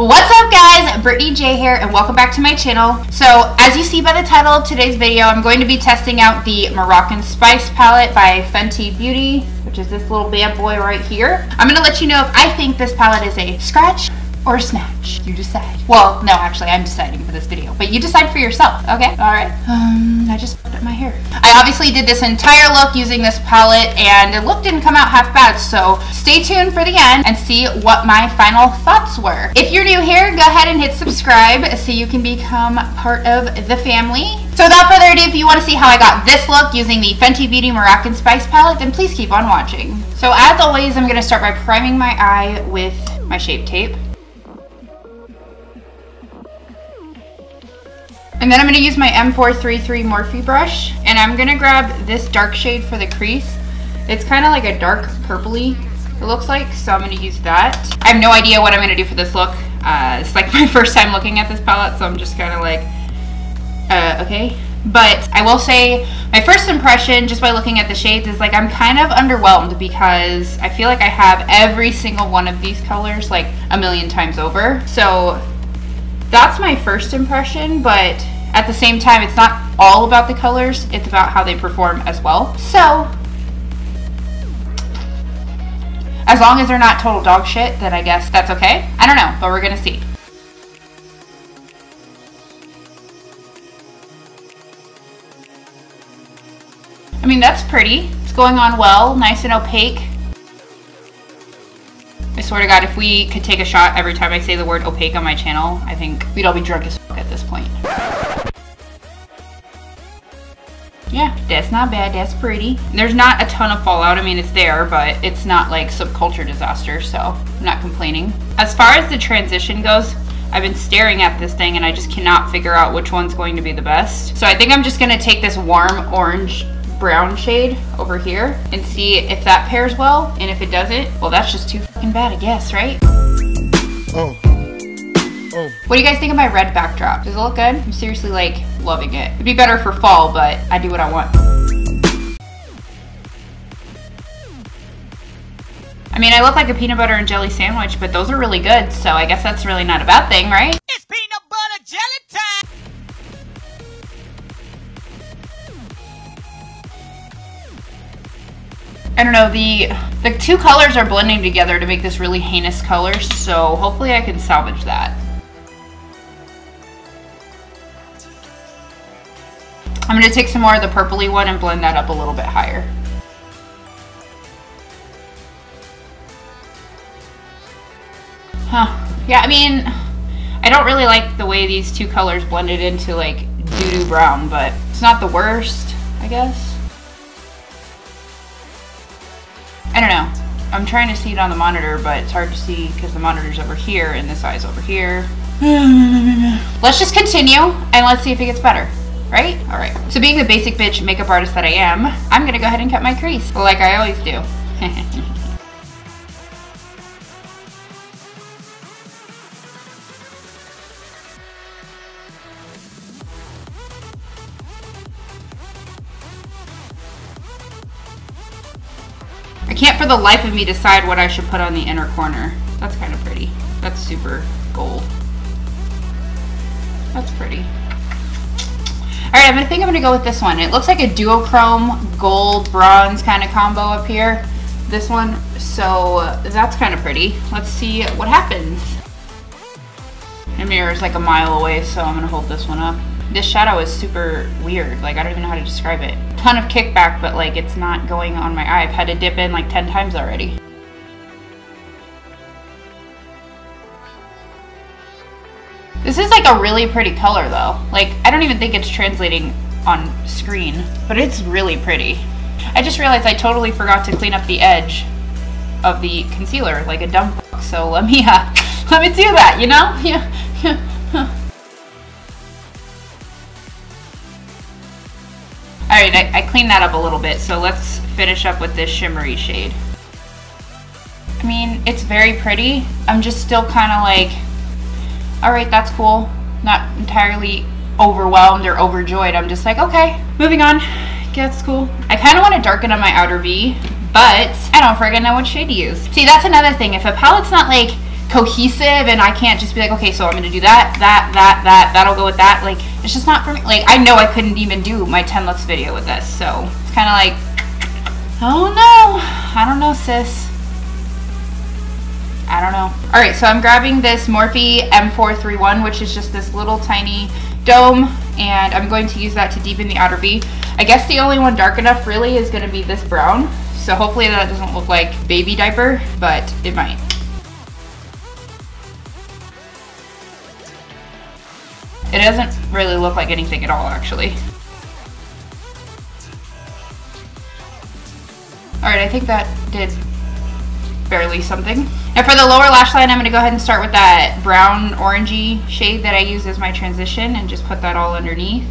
What's up guys, Brittany J here and welcome back to my channel. So as you see by the title of today's video, I'm going to be testing out the Moroccan Spice palette by Fenty Beauty, which is this little bad boy right here. I'm going to let you know if I think this palette is a scratch or a snatch. You decide. Well, no, actually I'm deciding for this video, but you decide for yourself, okay? Alright. I just fucked up my hair. I obviously did this entire look using this palette and the look didn't come out half bad, so stay tuned for the end and see what my final thoughts were. If you're new here, go ahead and hit subscribe so you can become part of the family. So without further ado, if you want to see how I got this look using the Fenty Beauty Moroccan Spice palette, then please keep on watching. So as always, I'm going to start by priming my eye with my Shape Tape. And then I'm going to use my M433 Morphe brush, and I'm going to grab this dark shade for the crease. It's kind of like a dark purpley, it looks like, so I'm going to use that. I have no idea what I'm going to do for this look. It's like my first time looking at this palette, so I'm just kind of like, okay. But I will say, my first impression, just by looking at the shades, is like I'm kind of underwhelmed because I feel like I have every single one of these colors like a million times over. So that's my first impression, but at the same time, it's not all about the colors, it's about how they perform as well. So, as long as they're not total dog shit, then I guess that's okay. I don't know, but we're gonna see. I mean, that's pretty. It's going on well, nice and opaque. I swear to God, if we could take a shot every time I say the word opaque on my channel, I think we'd all be drunk as fuck at this point. Yeah, that's not bad, that's pretty. There's not a ton of fallout, I mean it's there, but it's not like subculture disaster, so I'm not complaining. As far as the transition goes, I've been staring at this thing and I just cannot figure out which one's going to be the best. So I think I'm just gonna take this warm orange brown shade over here and see if that pairs well, and if it doesn't, well that's just too fucking bad, I guess, right? What do you guys think of my red backdrop? Does it look good? I'm seriously like loving it. It'd be better for fall, but I do what I want. I mean, I look like a peanut butter and jelly sandwich, but those are really good, so I guess that's really not a bad thing, right? It's peanut butter jelly time! I don't know, the two colors are blending together to make this really heinous color, so hopefully I can salvage that. I'm going to take some more of the purpley one and blend that up a little bit higher. Huh. Yeah, I mean, I don't really like the way these two colors blended into like doo-doo brown, but it's not the worst, I guess. I don't know. I'm trying to see it on the monitor, but it's hard to see because the monitor's over here and this eye's over here. Let's just continue and let's see if it gets better, right? All right. So being the basic bitch makeup artist that I am, I'm gonna go ahead and cut my crease like I always do. I can't for the life of me decide what I should put on the inner corner. That's kind of pretty. That's super gold. That's pretty. Alright, I think I'm going to go with this one. It looks like a duochrome gold bronze kind of combo up here. This one. So that's kind of pretty. Let's see what happens. The mirror is like a mile away, so I'm going to hold this one up. This shadow is super weird. Like, I don't even know how to describe it. Ton of kickback, but like it's not going on my eye. I've had to dip in like 10 times already. This is like a really pretty color though. Like, I don't even think it's translating on screen, but it's really pretty. I just realized I totally forgot to clean up the edge of the concealer like a dumb fuck, so let me do that, you know? Yeah. Alright, I cleaned that up a little bit, so let's finish up with this shimmery shade. I mean, it's very pretty. I'm just still kind of like, alright, that's cool. Not entirely overwhelmed or overjoyed. I'm just like, okay, moving on. That's cool. I kind of want to darken on my outer V, but I don't friggin' know what shade to use. See, that's another thing. If a palette's not like cohesive and I can't just be like, okay, so I'm gonna do that'll go with that. Like, it's just not for me. Like, I know I couldn't even do my 10 looks video with this, so it's kind of like, oh no, I don't know, sis. I don't know. All right, so I'm grabbing this Morphe M431, which is just this little tiny dome, and I'm going to use that to deepen the outer V. I guess the only one dark enough really is gonna be this brown, so hopefully that doesn't look like baby diaper, but it might. It doesn't really look like anything at all, actually. Alright, I think that did barely something. And for the lower lash line, I'm going to go ahead and start with that brown orangey shade that I use as my transition and just put that all underneath.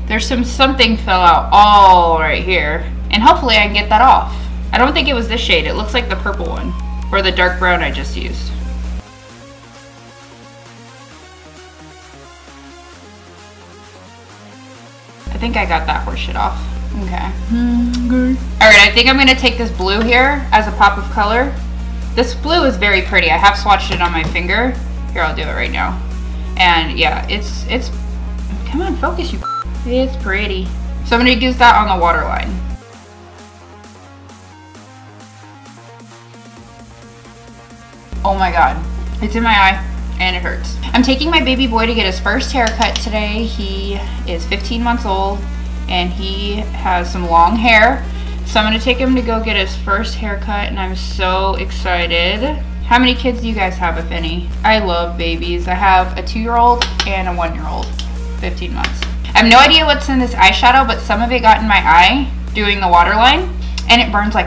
There's something fell out all right here, and hopefully I can get that off. I don't think it was this shade. It looks like the purple one, or the dark brown I just used. I think I got that horseshit off. Okay. Alright, I think I'm going to take this blue here as a pop of color. This blue is very pretty. I have swatched it on my finger. Here, I'll do it right now. And yeah, it's come on, focus, you. It's pretty. So I'm going to use that on the waterline. Oh my god. It's in my eye. And it hurts. I'm taking my baby boy to get his first haircut today. He is 15 months old and he has some long hair. So I'm going to take him to go get his first haircut and I'm so excited. How many kids do you guys have, if any? I love babies. I have a 2-year-old and a 1-year-old, 15 months. I have no idea what's in this eyeshadow, but some of it got in my eye doing the waterline and it burns like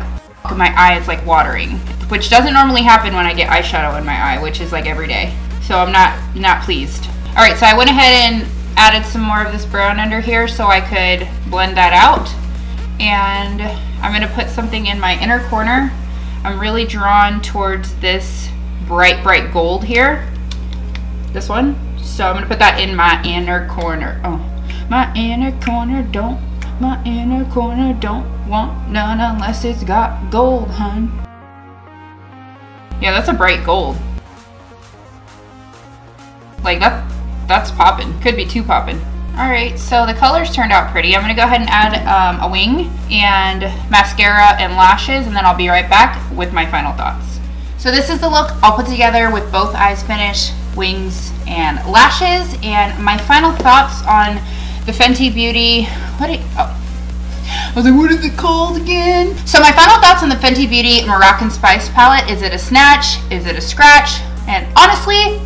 my eye is like watering, which doesn't normally happen when I get eyeshadow in my eye, which is like every day. So I'm not pleased. All right, so I went ahead and added some more of this brown under here so I could blend that out. And I'm gonna put something in my inner corner. I'm really drawn towards this bright gold here. This one. So I'm gonna put that in my inner corner. Oh, my inner corner don't want none unless it's got gold, hun. Yeah, that's a bright gold. Like that's popping. Could be too popping. Alright, so the colors turned out pretty. I'm going to go ahead and add a wing and mascara and lashes, and then I'll be right back with my final thoughts. So this is the look I'll put together with both eyes finished, wings and lashes, and my final thoughts on the Fenty Beauty. I was like, what is it called again? So my final thoughts on the Fenty Beauty Moroccan Spice palette. Is it a snatch? Is it a scratch? And honestly,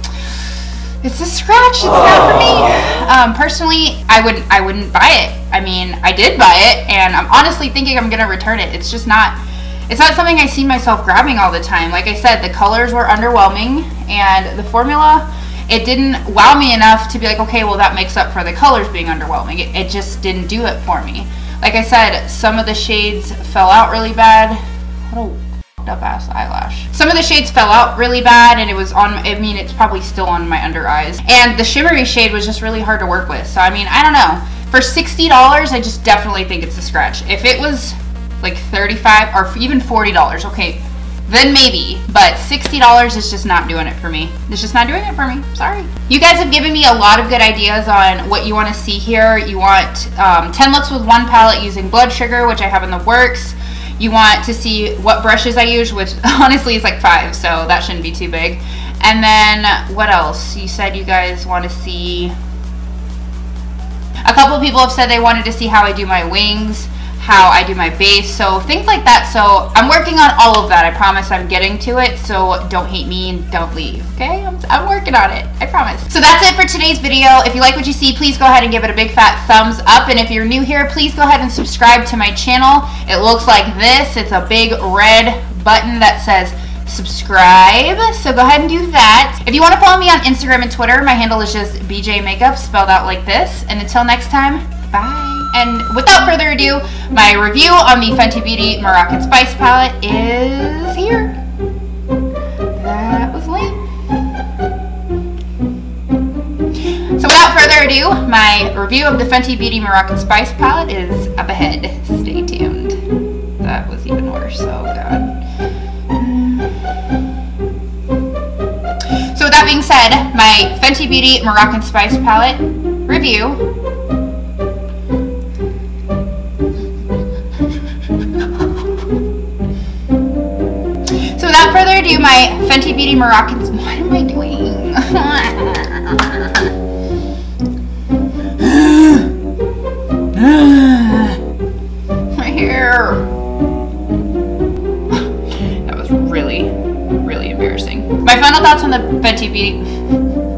it's a scratch. It's not for me. Personally, I wouldn't buy it. I mean, I did buy it, and I'm honestly thinking I'm gonna return it. It's just not. It's not something I see myself grabbing all the time. Like I said, the colors were underwhelming, and the formula, it didn't wow me enough to be like, okay, well that makes up for the colors being underwhelming. It just didn't do it for me. Like I said, some of the shades fell out really bad. What a up ass eyelash. Some of the shades fell out really bad, and it was on, I mean, it's probably still on my under eyes, and the shimmery shade was just really hard to work with. So I mean, I don't know, for $60 I just definitely think it's a scratch. If it was like $35 or even $40, okay, then maybe, but $60 is just not doing it for me. It's just not doing it for me. Sorry. You guys have given me a lot of good ideas on what you want to see here. You want 10 looks with one palette using blood sugar, which I have in the works. You want to see what brushes I use, which honestly is like 5, so that shouldn't be too big. And then what else? You said you guys want to see, a couple of people have said they wanted to see how I do my wings, how I do my base, so things like that. So I'm working on all of that. I promise I'm getting to it, so don't hate me and don't leave, okay? I'm working on it, I promise. So that's it for today's video. If you like what you see, please go ahead and give it a big fat thumbs up, and if you're new here, please go ahead and subscribe to my channel. It looks like this. It's a big red button that says subscribe. So go ahead and do that. If you want to follow me on Instagram and Twitter, my handle is just BJ Makeup, spelled out like this. And until next time, bye. And without further ado, my review on the Fenty Beauty Moroccan Spice palette is here. That was lame. So without further ado, my review of the Fenty Beauty Moroccan Spice palette is up ahead. Stay tuned. That was even worse. Oh god. So with that being said, my Fenty Beauty Moroccan Spice palette review. So without further ado, my Fenty Beauty Moroccan... What am I doing? My hair. That was really, really embarrassing. My final thoughts on the Fenty Beauty...